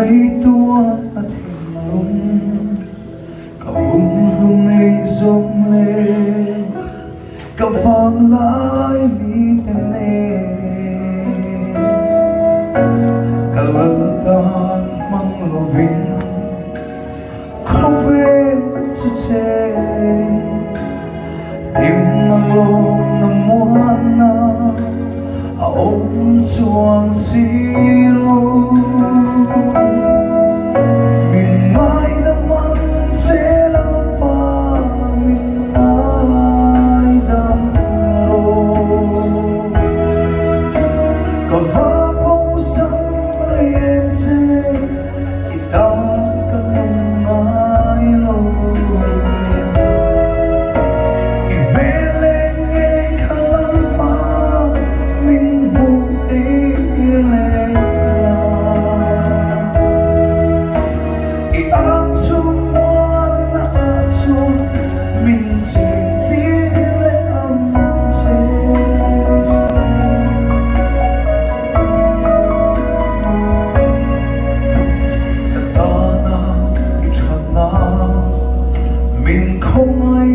mấy tua thềm cả hôm nay rung lên cả vang lại mi tên cả lần tan mang lo vinh không về cho trên tim mang lo nằm muôn na ôm chuông xíu mình mãi đắm mặn sẽ lắm mà mình mãi đắm rồi có vã bóng sáng lấy em trên thì ta cần mãi rồi thì mê lên nghe khăn lắm mà mình vô ý lên thì áo chung muôn áo chung mình chỉ đi lên âm trên mình không ai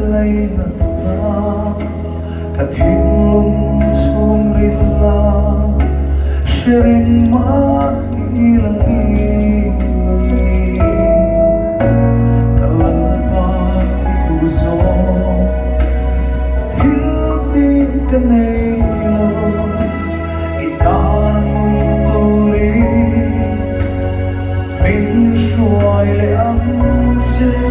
lấy nặng cả thiên lung xuống lên la sharing mãi lagi kawan pati uzo hilti kanelo itan tuli mình xuôi lệ ấm trên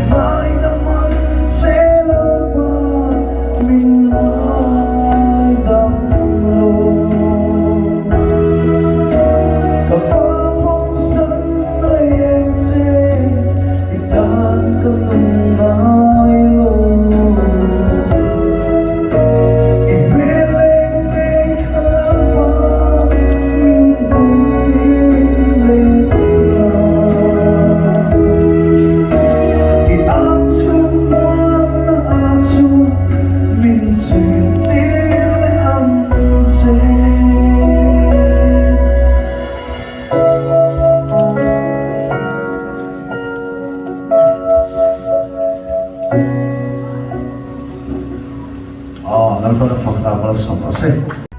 mãi đắm mặn sẽ lỡ mà mình mãi đắm rồi cả phá bóng sân nơi em trên thì tan cơn nồng nái lối thì mê lên mê khá mà mình vui lên thì áo chung muôn áo chung mình chuyển tiếng lên âm trên 난 그런 fakta para sa